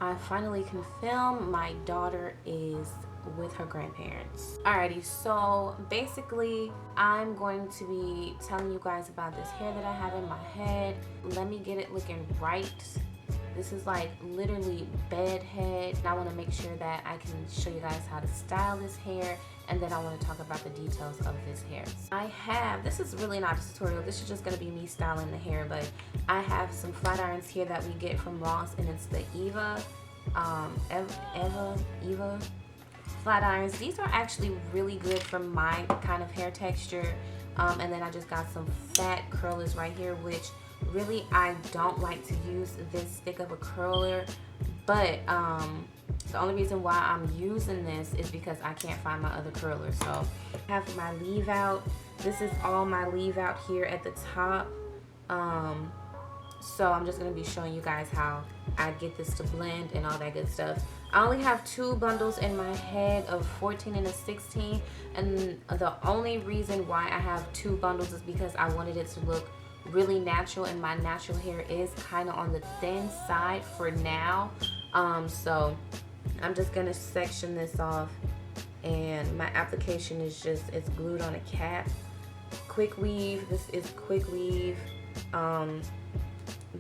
I finally can film. My daughter is with her grandparents. Alrighty, so basically I'm going to be telling you guys about this hair that I have in my head. Let me get it looking right. This is like literally bed head. I want to make sure that I can show you guys how to style this hair, and then I want to talk about the details of this hair. This is really not a tutorial, this is just going to be me styling the hair, but I have some flat irons here that we get from Ross, and it's the Eva flat irons. These are actually really good for my kind of hair texture. And then I just got some fat curlers right here, which really I don't like to use this thick of a curler, but the only reason why I'm using this is because I can't find my other curler. So I have my leave out. This is all my leave out here at the top. So I'm just going to be showing you guys how I get this to blend and all that good stuff. I only have 2 bundles in my head of 14 and a 16, and the only reason why I have 2 bundles is because I wanted it to look really natural, and my natural hair is kind of on the thin side for now. So I'm just going to section this off, and my application is just, it's glued on a cap. Quick weave, this is quick weave.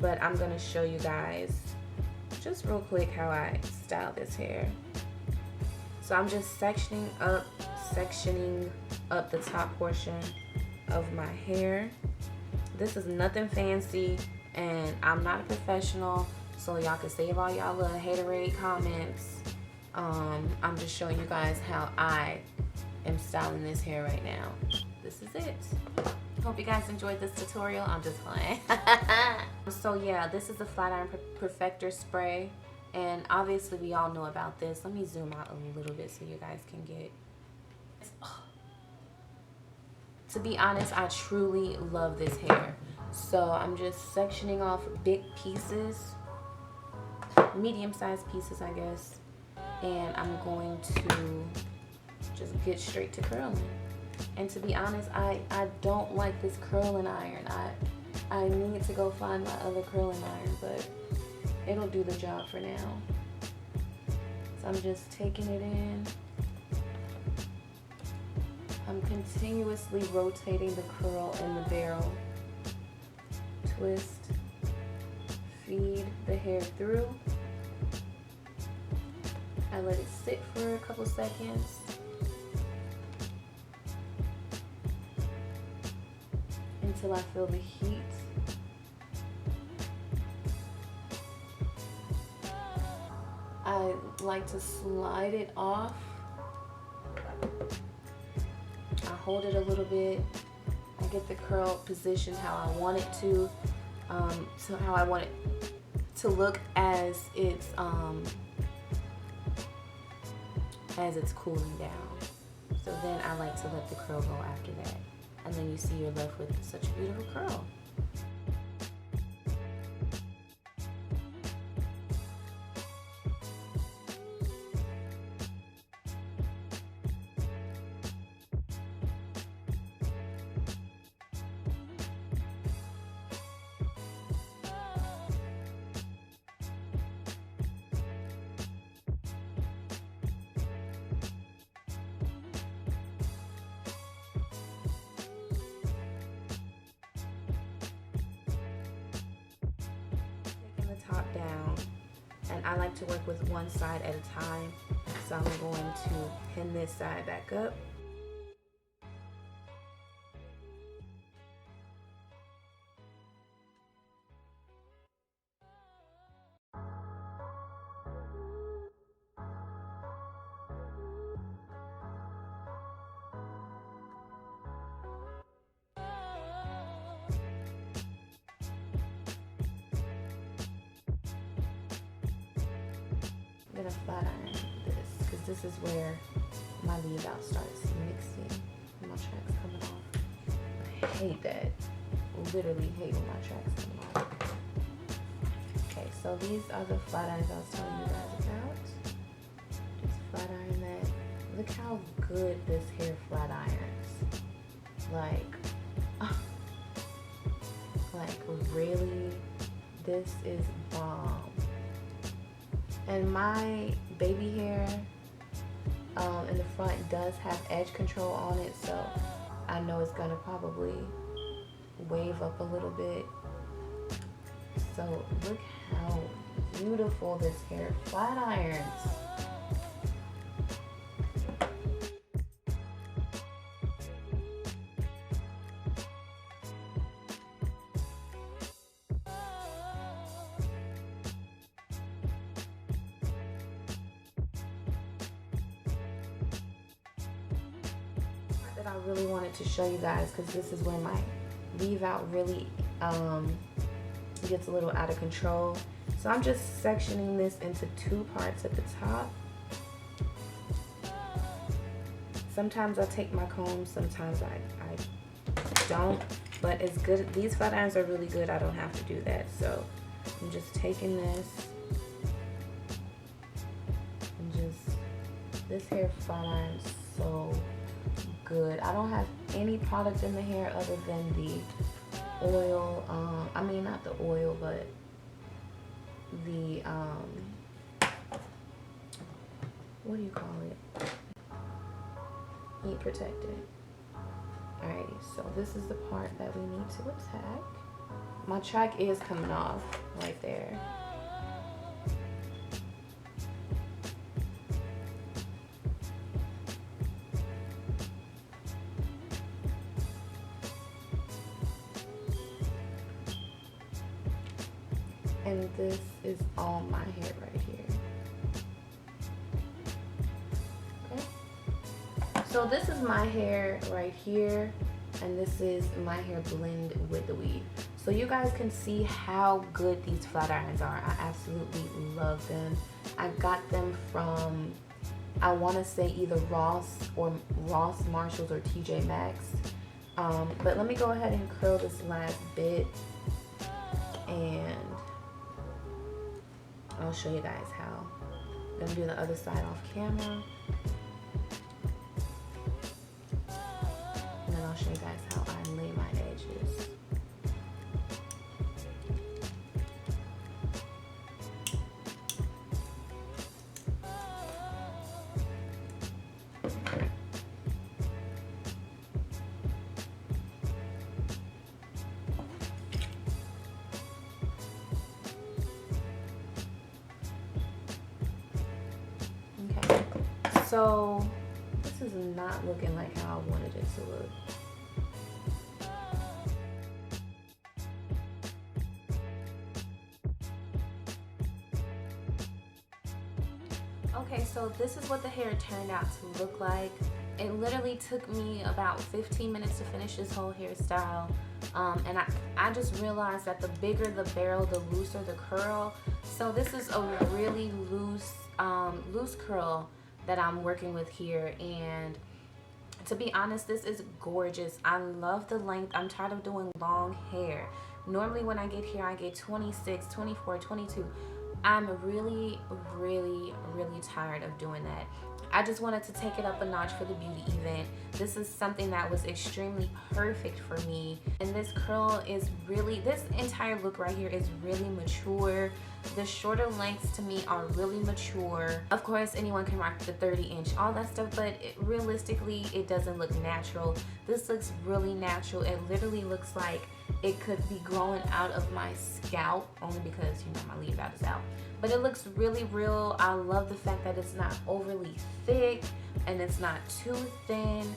But I'm gonna show you guys just real quick how I style this hair. So I'm just sectioning up the top portion of my hair. This is nothing fancy, and I'm not a professional, so y'all can save all y'all little haterade comments. I'm just showing you guys how I am styling this hair right now. This is it. Hope you guys enjoyed this tutorial. I'm just playing. So yeah, this is the Flat Iron Perfector spray, and obviously we all know about this. Let me zoom out a little bit so you guys can get. To be honest, I truly love this hair. So I'm just sectioning off big pieces, medium-sized pieces, I guess, and I'm going to just get straight to curling. And to be honest, I don't like this curling iron. I need to go find my other curling iron, but it'll do the job for now. So I'm just taking it in. I'm continuously rotating the curl in the barrel. Twist, feed the hair through. I let it sit for a couple seconds. Until I feel the heat. I like to slide it off. I hold it a little bit. I get the curl positioned how I want it to, so how I want it to look as it's cooling down. So then I like to let the curl go after that. And then you see you're left with such a beautiful curl. Top down, and I like to work with one side at a time, so I'm going to pin this side back up. I'm gonna flat iron this because this is where my leave out starts mixing and my tracks coming off. I hate that. Literally hate when my tracks come off. Okay, so these are the flat irons I was telling you guys about. Just flat iron that. Look how good this hair flat irons. Like really, this is bomb. And my baby hair in the front does have edge control on it, so I know it's gonna probably wave up a little bit. So look how beautiful this hair flat irons. That I really wanted to show you guys, because this is where my leave out really gets a little out of control. So I'm just sectioning this into two parts at the top. Sometimes I take my comb, sometimes I don't, but it's good. These flat irons are really good. I don't have to do that. So I'm just taking this and just, this hair flat iron's so good. I don't have any product in the hair other than the oil. I mean, not the oil, but the what do you call it? Heat protectant. Alrighty, so this is the part that we need to attack. My track is coming off right there. And this is all my hair right here. Okay. So this is my hair right here, and this is my hair blend with the weave. So you guys can see how good these flat irons are. I absolutely love them. I got them from, I want to say either Ross, Marshalls, or TJ Maxx. But let me go ahead and curl this last bit, and I'll show you guys how. I'm gonna do the other side off camera. And then I'll show you guys how I lay my edges. So this is not looking like how I wanted it to look. Okay, so this is what the hair turned out to look like. It literally took me about 15 minutes to finish this whole hairstyle. And I just realized that the bigger the barrel, the looser the curl. So this is a really loose curl that I'm working with here, and to be honest, this is gorgeous. I love the length. I'm tired of doing long hair. Normally when I get here, I get 26, 24, 22. I'm really tired of doing that. I just wanted to take it up a notch for the beauty event. This is something that was extremely perfect for me. And this curl is really, this entire look right here is really mature. The shorter lengths to me are really mature. Of course, anyone can rock the 30-inch, all that stuff, but realistically, it doesn't look natural. This looks really natural. It literally looks like it could be growing out of my scalp, only because, you know, my leave out is out. But it looks really real. I love the fact that it's not overly thick and it's not too thin.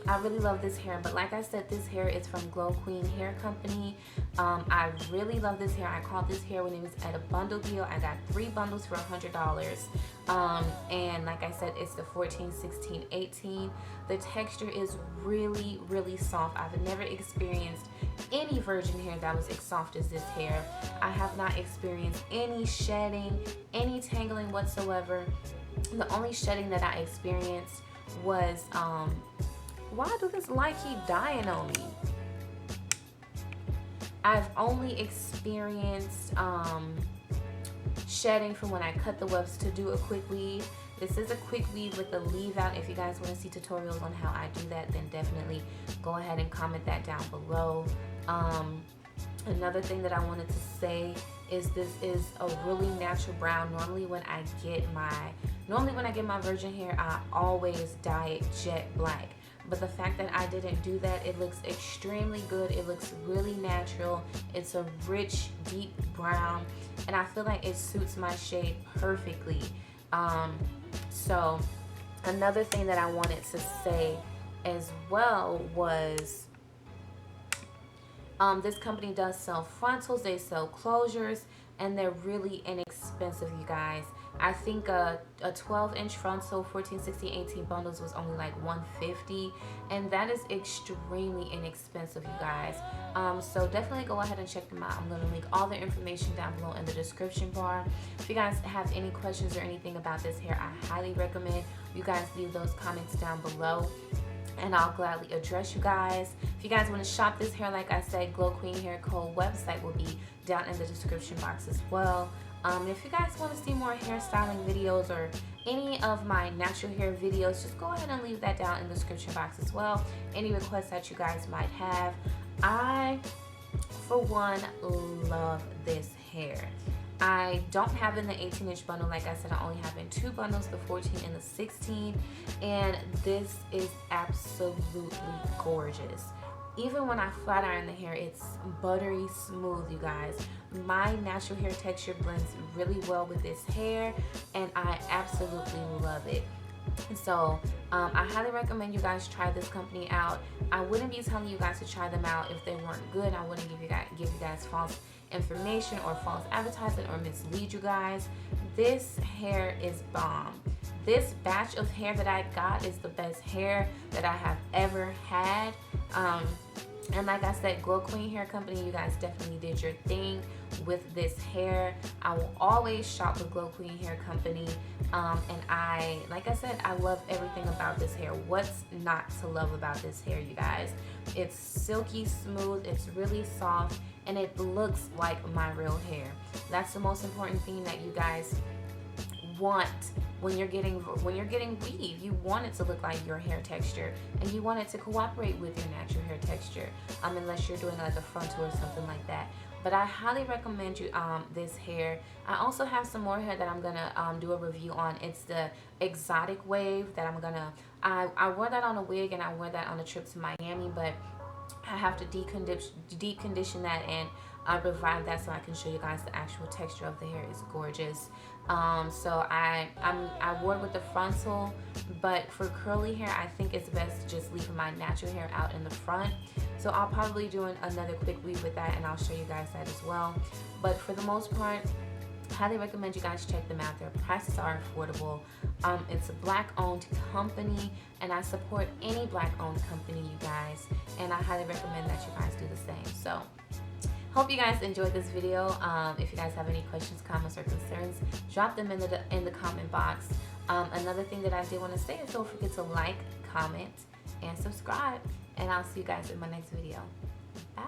I really love this hair, but like I said, this hair is from Glow Queen Hair Company. I really love this hair. I caught this hair when it was at a bundle deal. I got 3 bundles for $100. And like I said, it's the 14, 16, 18. The texture is really soft. I've never experienced any virgin hair that was as soft as this hair. I have not experienced any shedding, any tangling whatsoever. The only shedding that I experienced was, why does this light keep dying on me? I've only experienced shedding from when I cut the wefts to do a quick weave. This is a quick weave with a leave out. If you guys want to see tutorials on how I do that, then definitely go ahead and comment that down below. Another thing that I wanted to say is this is a really natural brown. Normally when I get my virgin hair, I always dye it jet black. But the fact that I didn't do that, it looks extremely good. It looks really natural. It's a rich, deep brown, and I feel like it suits my shade perfectly. So another thing that I wanted to say as well was this company does sell frontals, they sell closures, and they're really inexpensive, you guys. I think a 12-inch frontal, 14, 16, 18 bundles was only like $150, and that is extremely inexpensive, you guys. So definitely go ahead and check them out. I'm going to link all the information down below in the description bar. If you guys have any questions or anything about this hair, I highly recommend you guys leave those comments down below, and I'll gladly address you guys. If you guys want to shop this hair, like I said, Glow Queen Hair Co. website will be down in the description box as well. If you guys want to see more hairstyling videos or any of my natural hair videos, just go ahead and leave that down in the description box as well. Any requests that you guys might have. I, for one, love this hair. I don't have in the 18-inch bundle. Like I said, I only have in 2 bundles, the 14 and the 16, and this is absolutely gorgeous. Even when I flat iron the hair, it's buttery smooth, you guys. My natural hair texture blends really well with this hair, and I absolutely love it. So I highly recommend you guys try this company out. I wouldn't be telling you guys to try them out if they weren't good. I wouldn't give you guys false information or false advertising or mislead you guys. This hair is bomb. This batch of hair that I got is the best hair that I have ever had. And like I said, Glow Queen Hair Company, you guys definitely did your thing with this hair. I will always shop with Glow Queen Hair Company. And like I said, I love everything about this hair. What's not to love about this hair, you guys? It's silky smooth, it's really soft, and it looks like my real hair. That's the most important thing that you guys want when you're getting weave. You want it to look like your hair texture, and you want it to cooperate with your natural hair texture, unless you're doing like a frontal or something like that. But I highly recommend you this hair. I also have some more hair that I'm gonna do a review on. It's the exotic wave that I wore that on a wig, and I wore that on a trip to Miami, but I have to deep condition that and revive that so I can show you guys the actual texture of the hair. Is gorgeous. So I wore it with the frontal, but for curly hair, I think it's best to just leave my natural hair out in the front. So I'll probably do another quick weave with that, and I'll show you guys that as well. But for the most part, highly recommend you guys check them out. Their prices are affordable. It's a black-owned company, and I support any black-owned company, you guys. And I highly recommend that you guys do the same. So hope you guys enjoyed this video. If you guys have any questions, comments, or concerns, drop them in the comment box. Another thing that I did want to say is don't forget to like, comment, and subscribe. And I'll see you guys in my next video. Bye.